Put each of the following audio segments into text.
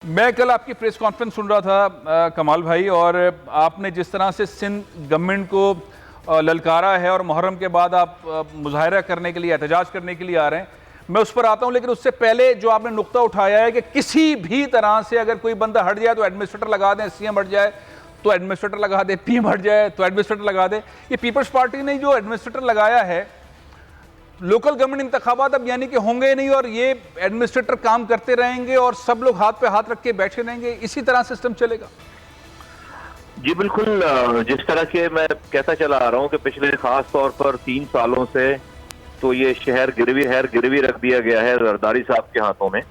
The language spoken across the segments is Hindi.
मैं कल आपकी प्रेस कॉन्फ्रेंस सुन रहा था कमाल भाई, और आपने जिस तरह से सिंध गवर्नमेंट को ललकारा है और मुहर्रम के बाद आप मुजाहरा करने के लिए, एहतजाज करने के लिए आ रहे हैं, मैं उस पर आता हूं। लेकिन उससे पहले जो आपने नुक्ता उठाया है कि किसी भी तरह से अगर कोई बंदा हट जाए तो एडमिनिस्ट्रेटर लगा दें, सीएम हट जाए तो एडमिनिस्ट्रेटर लगा दे, पीएम हट जाए तो एडमिनिस्ट्रेटर लगा दे। ये पीपल्स पार्टी ने जो एडमिनिस्ट्रेटर लगाया है, लोकल गवर्नमेंट इंतखाबात अब यानी कि होंगे नहीं और ये एडमिनिस्ट्रेटर काम करते रहेंगे और सब लोग हाथ पे हाथ रख के बैठे रहेंगे, इसी तरह सिस्टम चलेगा? जी बिल्कुल। जिस तरह के मैं कहता चला आ रहा हूँ कि पिछले खास तौर पर 3 सालों से तो ये शहर गिरवी रख दिया गया है जरदारी साहब के हाथों में।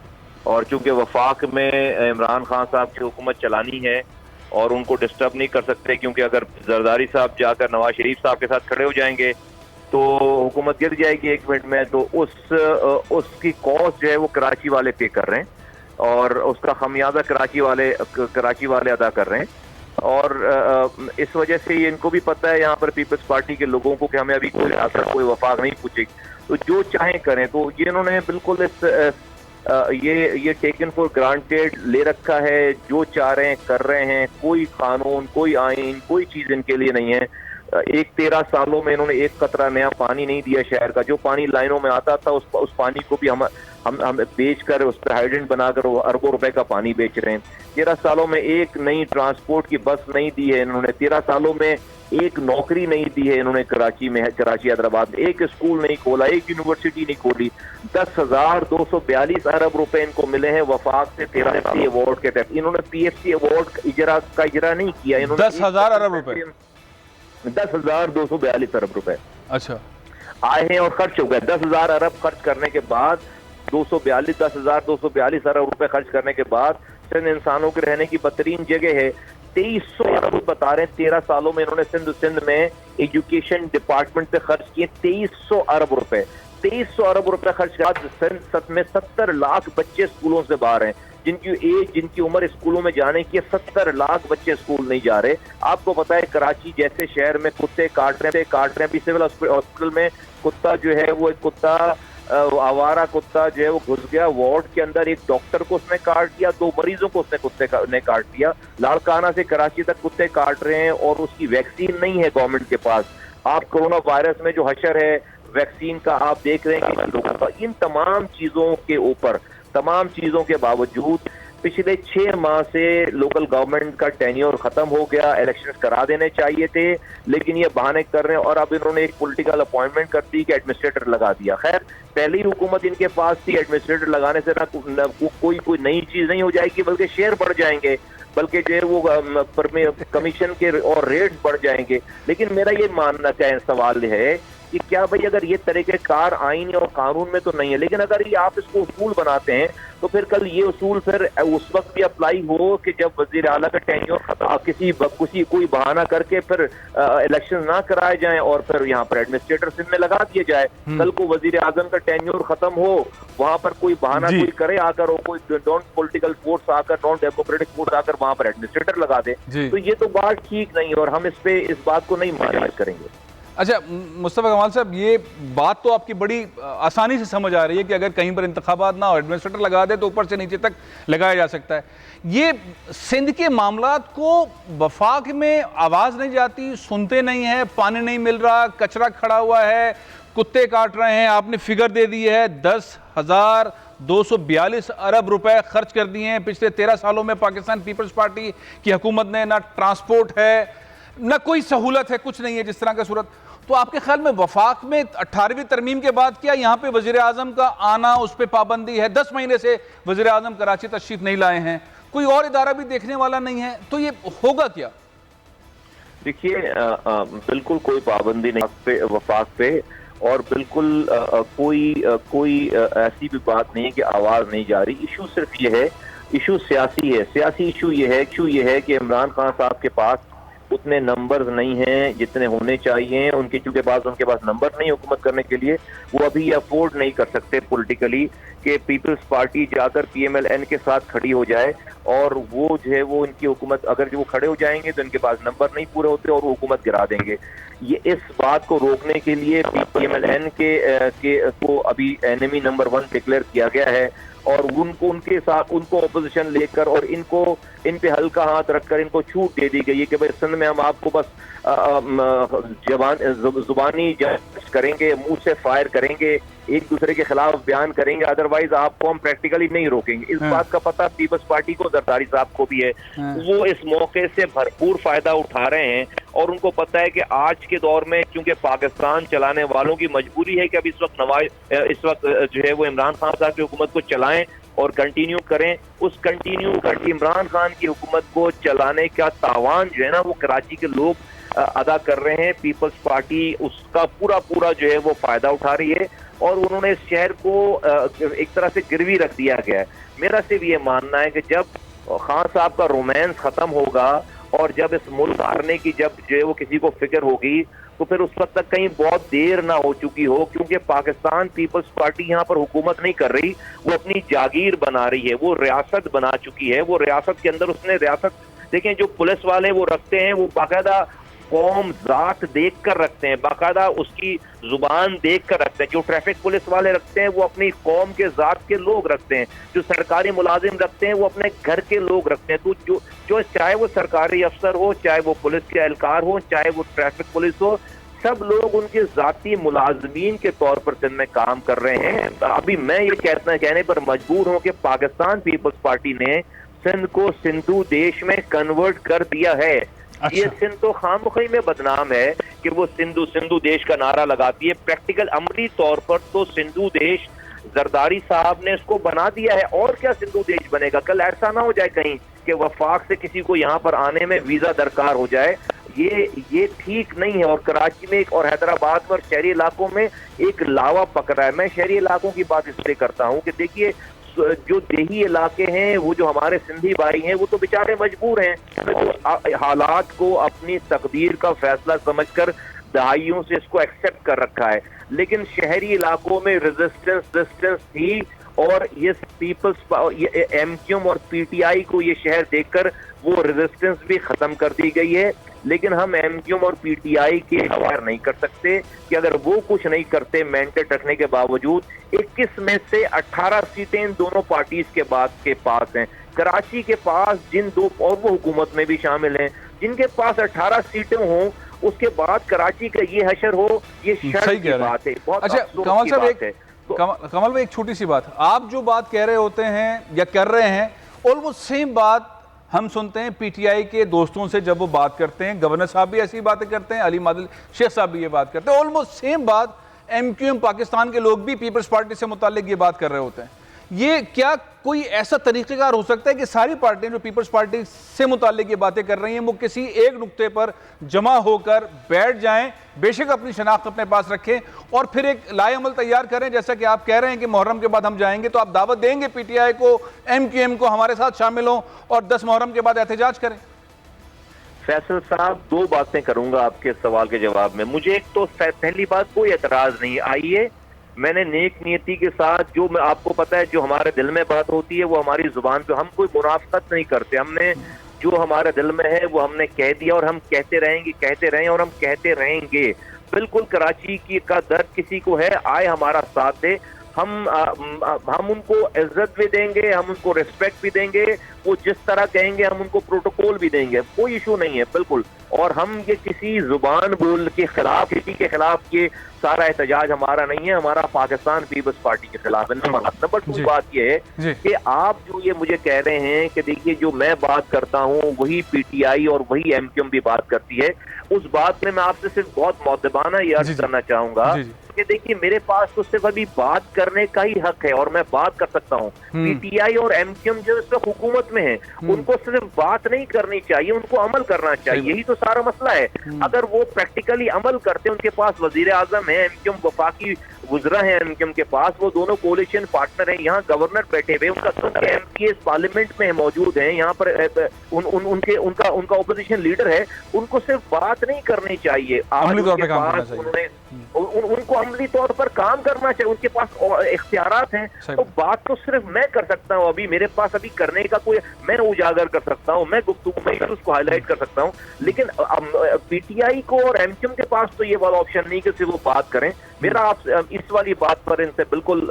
और चूंकि वफाक में इमरान खान साहब की हुकूमत चलानी है और उनको डिस्टर्ब नहीं कर सकते, क्योंकि अगर जरदारी साहब जाकर नवाज शरीफ साहब के साथ खड़े हो जाएंगे तो हुकूमत गिर जाएगी 1 मिनट में। तो उसकी कॉस्ट जो है वो कराची वाले पे कर रहे हैं और उसका खमियाजा कराची वाले अदा कर रहे हैं। और इस वजह से इनको भी पता है यहाँ पर पीपल्स पार्टी के लोगों को कि हमें अभी कोई वफाक नहीं पूछेगी, तो जो चाहें करें। तो ये इन्होंने बिल्कुल ये टेकन फॉर ग्रांटेड ले रखा है, जो चाह रहे हैं कर रहे हैं। कोई कानून, कोई आइन, कोई चीज इनके लिए नहीं है। 13 सालों में इन्होंने एक कतरा नया पानी नहीं दिया शहर का। जो पानी लाइनों में आता था उस पानी को भी हम बेच कर, उस पर हाइड्रेंट बनाकर अरबों रुपए का पानी बेच रहे हैं। 13 सालों में एक नई ट्रांसपोर्ट की बस नहीं दी है इन्होंने। 13 सालों में एक नौकरी नहीं दी है इन्होंने कराची हैदराबाद में। एक स्कूल नहीं खोला, एक यूनिवर्सिटी नहीं खोली। 10,242 अरब रुपए इनको मिले हैं वफाक से PFC अवार्ड के तहत। इन्होंने PFC अवार्ड इजरा नहीं किया। इन्होंने 10,000 अरब रुपए, 10,242 अरब रुपए अच्छा आए हैं और खर्च हो गए। 10,000 अरब खर्च करने के बाद 10,242 अरब रुपए खर्च करने के बाद सिंध इंसानों के रहने की बेहतरीन जगह है। 2300 अरब बता रहे हैं 13 सालों में इन्होंने सिंध में एजुकेशन डिपार्टमेंट पे खर्च किए 2300 अरब रुपए। 2300 अरब रुपए खर्च कर सिंध में 70 लाख बच्चे स्कूलों से बाहर हैं, जिनकी उम्र स्कूलों में जाने की 70 लाख बच्चे स्कूल नहीं जा रहे। आपको पता है कराची जैसे शहर में कुत्ते काट रहे हैं। अभी सिविल हॉस्पिटल में कुत्ता जो है वो एक कुत्ता, आवारा कुत्ता जो है वो घुस गया वार्ड के अंदर। एक डॉक्टर को उसने काट दिया, 2 मरीजों को उसने काट दिया। लाड़काना से कराची तक कुत्ते काट रहे हैं और उसकी वैक्सीन नहीं है गवर्नमेंट के पास। आप कोरोना वायरस में जो हशर है वैक्सीन का आप देख रहे हैं कि लोगों का। इन तमाम चीजों के बावजूद पिछले 6 माह से लोकल गवर्नमेंट का टेन्योर खत्म हो गया। इलेक्शंस करा देने चाहिए थे, लेकिन ये बहाने कर रहे हैं। और अब इन्होंने एक पॉलिटिकल अपॉइंटमेंट कर दी कि एडमिनिस्ट्रेटर लगा दिया। खैर, पहली हुकूमत इनके पास थी, एडमिनिस्ट्रेटर लगाने से ना कोई नई चीज नहीं हो जाएगी, बल्कि शेयर बढ़ जाएंगे, बल्कि जो है वो कमीशन के और रेट्स बढ़ जाएंगे। लेकिन मेरा ये मानना चाहे सवाल है कि क्या भाई, अगर ये तरीक़ेकार आईन और कानून में तो नहीं है, लेकिन अगर ये आप इसको उसूल बनाते हैं तो फिर कल ये उसूल फिर उस वक्त भी अप्लाई हो कि जब वजीर आला का टेन्योर कोई बहाना करके फिर इलेक्शन ना कराए जाएं और फिर यहाँ पर एडमिनिस्ट्रेटर सिंध में लगा दिए जाए। कल को वजीर आजम का टेन्योर खत्म हो, वहां पर कोई बहाना कोई करे आकर, और कोई नॉन पॉलिटिकल फोर्स आकर, नॉन डेमोक्रेटिक फोर्स आकर वहां पर एडमिनिस्ट्रेटर लगा दे, तो ये तो बात ठीक नहीं, और हम इस बात को नहीं मान्य करेंगे। अच्छा मुस्तफा कमाल साहब, ये बात तो आपकी बड़ी आसानी से समझ आ रही है कि अगर कहीं पर इंतखाबात ना हो, एडमिनिस्ट्रेटर लगा दे तो ऊपर से नीचे तक लगाया जा सकता है। ये सिंध के मामलात को वफाक में आवाज़ नहीं जाती, सुनते नहीं है, पानी नहीं मिल रहा, कचरा खड़ा हुआ है, कुत्ते काट रहे हैं। आपने फिगर दे दी है, 10,242 अरब रुपए खर्च कर दिए हैं पिछले 13 सालों में पाकिस्तान पीपल्स पार्टी की हुकूमत ने। ना ट्रांसपोर्ट है, ना कोई सहूलत है, कुछ नहीं है जिस तरह का सूरत। तो आपके ख्याल में वफाक में 18वीं तरमीम के बाद क्या यहाँ पे वजीर आजम का आना, उस पर पाबंदी है? 10 महीने से वजीर आजम कराची तशरीफ नहीं लाए हैं, कोई और इदारा भी देखने वाला नहीं है, तो ये होगा क्या? देखिए, बिल्कुल कोई पाबंदी नहीं वफाक पे, और बिल्कुल कोई ऐसी भी बात नहीं है कि आवाज नहीं जा रही। इशू सिर्फ ये है, इशू सियासी है। सियासी इशू ये है कि इमरान खान साहब के पास उतने नंबर्स नहीं हैं जितने होने चाहिए। उनके पास नंबर नहीं हुकूमत करने के लिए, वो अभी अफोर्ड नहीं कर सकते पॉलिटिकली कि पीपल्स पार्टी जाकर PMLN के साथ खड़ी हो जाए, और वो जो है वो इनकी हुकूमत, अगर जो वो खड़े हो जाएंगे तो इनके पास नंबर नहीं पूरे होते और वो हुकूमत गिरा देंगे। ये इस बात को रोकने के लिए PMLN को अभी एनिमी नंबर 1 डिक्लेयर किया गया है। और उनको उनके साथ उनको ऑपोजिशन लेकर और इनको इन पे हल्का हाथ रखकर इनको छूट दे दी गई है कि भाई सिंध में हम आपको बस जुबानी जज करेंगे, मुंह से फायर करेंगे, एक दूसरे के खिलाफ बयान करेंगे, अदरवाइज आपको हम प्रैक्टिकली नहीं रोकेंगे। इस बात का पता पीपल्स पार्टी को, जरदारी साहब को भी है। वो इस मौके से भरपूर फायदा उठा रहे हैं और उनको पता है कि आज के दौर में क्योंकि पाकिस्तान चलाने वालों की मजबूरी है कि अब इस वक्त जो है वो इमरान खान साहब की हुकूमत को चलाएं और कंटिन्यू करें। उस इमरान खान की हुकूमत को चलाने का तावान जो है ना वो कराची के लोग अदा कर रहे हैं। पीपल्स पार्टी उसका पूरा जो है वो फायदा उठा रही है और उन्होंने इस शहर को एक तरह से गिरवी रख दिया गया है। मेरा सिर्फ ये मानना है कि जब खान साहब का रोमांस खत्म होगा और जब इस मुल्क हारने की जब जो है वो किसी को फिक्र होगी तो फिर उस वक्त तक कहीं बहुत देर ना हो चुकी हो, क्योंकि पाकिस्तान पीपल्स पार्टी यहाँ पर हुकूमत नहीं कर रही, वो अपनी जागीर बना रही है, वो रियासत बना चुकी है। वो रियासत के अंदर उसने रियासत देखें, जो पुलिस वाले वो रखते हैं वो बाकायदा कौम जात देख कर रखते हैं, बाकायदा उसकी जुबान देख कर रखते हैं। जो ट्रैफिक पुलिस वाले रखते हैं वो अपनी कौम के जात के लोग रखते हैं, जो सरकारी मुलाजिम रखते हैं वो अपने घर के लोग रखते हैं। तो जो चाहे वो सरकारी अफसर हो, चाहे वो पुलिस के एहलकार हो, चाहे वो ट्रैफिक पुलिस हो, सब लोग उनके जाती मुलाजमीन के तौर पर सिंध में काम कर रहे हैं। अभी मैं ये कहने पर मजबूर हूँ कि पाकिस्तान पीपल्स पार्टी ने सिंध को सिंधु देश में कन्वर्ट कर दिया है। अच्छा। ये सिंध तो खामखी में बदनाम है कि वो सिंधु देश का नारा लगाती है। प्रैक्टिकल अमली तौर पर तो सिंधु देश जरदारी साहब ने इसको बना दिया है। और क्या सिंधु देश बनेगा? कल ऐसा ना हो जाए कहीं कि वफाक से किसी को यहाँ पर आने में वीजा दरकार हो जाए। ये ठीक नहीं है। और कराची में और हैदराबाद में और शहरी इलाकों में एक लावा पक रहा है। मैं शहरी इलाकों की बात इसलिए करता हूँ कि देखिए जो देही इलाके हैं, वो जो हमारे सिंधी भाई हैं, वो तो बेचारे मजबूर हैं, तो हालात को अपनी तकदीर का फैसला समझकर दहाइयों से इसको एक्सेप्ट कर रखा है। लेकिन शहरी इलाकों में रेजिस्टेंस थी और ये पीपल्स एमक्यूएम और पीटीआई को ये शहर देखकर वो रेजिस्टेंस भी खत्म कर दी गई है। लेकिन हम एमक्यूएम और पीटीआई के खबर नहीं कर सकते कि अगर वो कुछ नहीं करते मैंडेट रखने के बावजूद 21 में से 18 सीटें इन दोनों पार्टीज के पास हैं। कराची के पास जिन दो, और वो हुकूमत में भी शामिल हैं, जिनके पास 18 सीटें हों उसके बाद कराची का ये हशर हो, ये शर्म की बात है। बहुत अच्छा कमल साहब, कमल भाई एक छोटी सी बात, आप जो बात कह रहे होते हैं या कर रहे हैं ऑलमोस्ट सेम बात हम सुनते हैं पीटीआई के दोस्तों से जब वो बात करते हैं। गवर्नर साहब भी ऐसी बातें करते हैं, अली मादिल शेख साहब भी ये बात करते हैं। ऑलमोस्ट सेम बात एमक्यूएम पाकिस्तान के लोग भी पीपल्स पार्टी से मुताल्लिक ये बात कर रहे होते हैं। ये क्या कोई ऐसा तरीक़ेकार हो सकता है कि सारी पार्टियां जो पीपल्स पार्टी से मुताल्लिक ये बातें कर रही हैं वो किसी एक नुक्ते पर जमा होकर बैठ जाएं, बेशक अपनी शनाख्त अपने पास रखें और फिर एक लाएअमल तैयार करें? जैसा कि आप कह रहे हैं कि मुहर्रम के बाद हम जाएंगे, तो आप दावत देंगे पीटीआई को, एमक्यूएम को हमारे साथ शामिल हों और 10 मुहर्रम के बाद एहतजाज करें? फैसल साहब, दो बातें करूंगा आपके सवाल के जवाब में। मुझे एक तो पहली बात कोई एतराज नहीं, आइए मैंने नेक नियति के साथ, जो मैं आपको पता है जो हमारे दिल में बात होती है वो हमारी जुबान पे, हम कोई मुनाफकत नहीं करते। हमने जो हमारे दिल में है वो हमने कह दिया और हम कहते रहें और हम कहते रहेंगे। बिल्कुल कराची की का दर्द किसी को है, आए हमारा साथ दे, हम उनको इज्जत भी देंगे, हम उनको रिस्पेक्ट भी देंगे, वो जिस तरह कहेंगे हम उनको प्रोटोकॉल भी देंगे, कोई इशू नहीं है बिल्कुल। और हम ये किसी जुबान बोल के खिलाफ, किसी के खिलाफ ये सारा एहतजाज हमारा नहीं है, हमारा पाकिस्तान पीपल्स पार्टी के खिलाफ है। नंबर 2 बात ये है कि आप जो ये मुझे कह रहे हैं कि देखिए जो मैं बात करता हूँ वही पीटीआई और वही एमक्यूएम भी बात करती है, उस बात में मैं आपसे सिर्फ बहुत मुअद्दबाना ये अर्ज करना चाहूंगा कि देखिए मेरे पास तो सिर्फ अभी बात करने का ही हक है और मैं बात कर सकता हूँ। पीटीआई और एमक्यूएम जो इस वक्त हुकूमत में है उनको सिर्फ बात नहीं करनी चाहिए, उनको अमल करना चाहिए, यही तो सारा मसला है। अगर वो प्रैक्टिकली अमल करते, उनके पास वजीर आजम है, एमक्यूएम वफाकी गुजरा है एमक्यूएम के पास, वो दोनों कोalition पार्टनर हैं, यहाँ गवर्नर बैठे हुए, उनका एमपीएस पार्लियामेंट में मौजूद हैं, यहाँ पर उनका ओपोजिशन लीडर है, उनको सिर्फ बात नहीं करनी चाहिए, उनको अमली तौर पर काम करना चाहिए, उनके पास इख्तियारात हैं। तो बात तो सिर्फ मैं कर सकता हूँ, अभी मेरे पास अभी करने का कोई, मैं उजागर कर सकता हूँ, मैं गुफ्तगू में उसको हाईलाइट कर सकता हूँ, लेकिन पीटीआई को और एमक्यूएम के पास तो ये वाला ऑप्शन नहीं कि सिर्फ वो बात करें। मेरा आप इस वाली बात पर इनसे बिल्कुल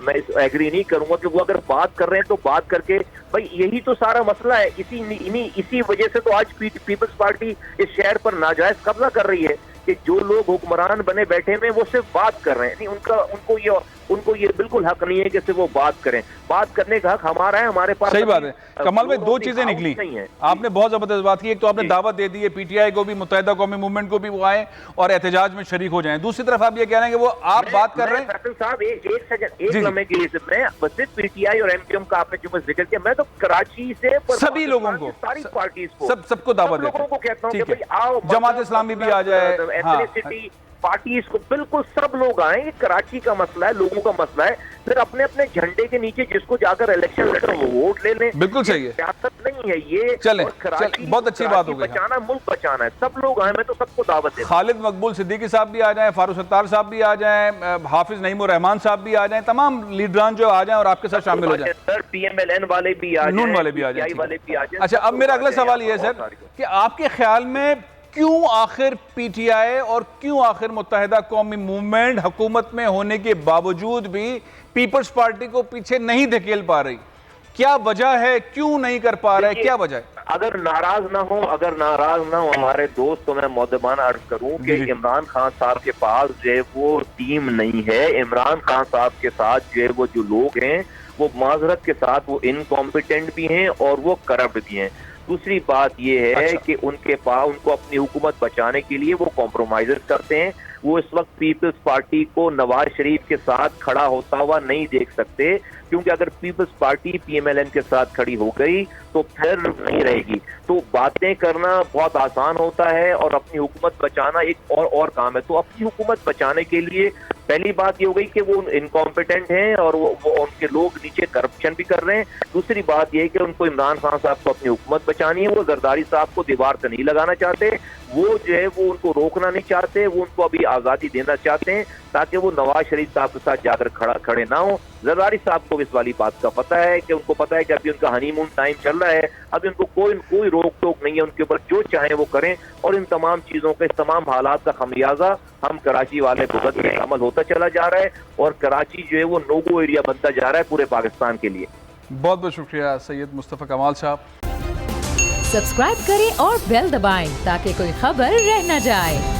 मैं एग्री नहीं करूंगा कि वो अगर बात कर रहे हैं तो बात करके, भाई यही तो सारा मसला है। इसी वजह से तो आज पीपल्स पार्टी इस शहर पर नाजायज कब्जा कर रही है कि जो लोग हुक्मरान बने बैठे हैं वो सिर्फ बात कर रहे हैं। नहीं, उनको ये बिल्कुल हक नहीं है कि सिर्फ वो बात करें। बात करने का हक हमारा है, हमारे पास। सही बात है कमाल भाई, दो चीजें निकली, आपने बहुत जबरदस्त बात की। एक तो आपने दावत दे दी है पीटीआई को भी, मुत्तहिदा कौमी मूवमेंट को भी, वो आए और एहतजाज में शरीक हो जाएं। दूसरी तरफ आप ये कह रहे हैं कि वो आप बात कर रहे हैं। फैसल साहब एक लम्हे के लिए मैं सिर्फ पीटीआई और एमक्यूएम का आपने जो जिक्र किया, मैं तो कराची से सभी लोगों को, सारी पार्टीज को, सबको दावत देते हैं। लोगों को कहता हूँ कि भाई आओ, जमात इस्लामी भी आ जाए, एथनिसिटी पार्टीज को, बिल्कुल सब लोग आए। ये कराची का मसला है, लोगों का मसला है। फिर अपने अपने झंडे के नीचे जिसको जाकर इलेक्शन लड़े वो वोट ले लें। बिल्कुल सही है, सियासत नहीं है ये। चले बहुत अच्छी बात हो गई। बचाना, मुल्क बचाना है, सब लोग आए, मैं तो सबको दावत देता हूं। खालिद मकबूल सिद्दीकी साहब भी आ जाएं, फारूक सत्तार साहब भी आ जाएं, हाफिज नईम उर रहमान साहब भी आ जाएं, तमाम लीडरान जो आ जाएं और आपके साथ शामिल हो जाएं। सर पीएमएलएन वाले भी आ जाएं, नून वाले भी आ जाएं, वाले भी आ जाएं। अच्छा, अब मेरा अगला सवाल ये है सर कि आपके ख्याल में क्यों आखिर पीटीआई और क्यों आखिर मुत्तहिदा कौमी मूवमेंट हुकूमत में होने के बावजूद भी पीपल्स पार्टी को पीछे नहीं धकेल पा रही? क्या वजह है, क्यों नहीं कर पा रहे, क्या वजह है? अगर नाराज ना हो हमारे दोस्त, तो मैं मौदबाना अर्ज करूं कि इमरान खान साहब के पास जो है वो टीम नहीं है। इमरान खान साहब के साथ जो है वो जो लोग हैं वो माजरत के साथ वो इनकॉम्पिटेंट भी हैं और वो करप्ट भी हैं। दूसरी बात ये है कि उनको अपनी हुकूमत बचाने के लिए वो कॉम्प्रोमाइज करते हैं। वो इस वक्त पीपल्स पार्टी को नवाज शरीफ के साथ खड़ा होता हुआ नहीं देख सकते, क्योंकि अगर पीपल्स पार्टी पीएमएलएन के साथ खड़ी हो गई तो फिर नहीं रहेगी। तो बातें करना बहुत आसान होता है और अपनी हुकूमत बचाना एक और काम है। तो अपनी हुकूमत बचाने के लिए पहली बात ये हो गई कि वो इनकॉम्पिटेंट हैं और वो उनके लोग नीचे करप्शन भी कर रहे हैं। दूसरी बात ये है कि उनको इमरान खान साहब को अपनी हुकूमत बचानी है। वो जरदारी साहब को दीवार से नहीं लगाना चाहते, वो जो है वो उनको रोकना नहीं चाहते, वो उनको अभी आज़ादी देना चाहते हैं ताकि वो नवाज शरीफ साहब के साथ जाकर खड़े ना हो। जरदारी साहब को इस वाली बात का पता है कि उनको पता है कि अभी उनका हनीमून टाइम चल रहा है, अभी उनको कोई रोक टोक नहीं है, उनके ऊपर जो चाहे वो करें। और इन तमाम चीज़ों के, इस तमाम हालात का खमियाजा हम कराची वाले भुगत में अमल होता चला जा रहा है और कराची जो है वो नो-गो एरिया बनता जा रहा है पूरे पाकिस्तान के लिए। बहुत बहुत शुक्रिया सैयद मुस्तफ़ा कमाल साहब। सब्सक्राइब करें और बेल दबाएं ताकि कोई खबर रह न जाए।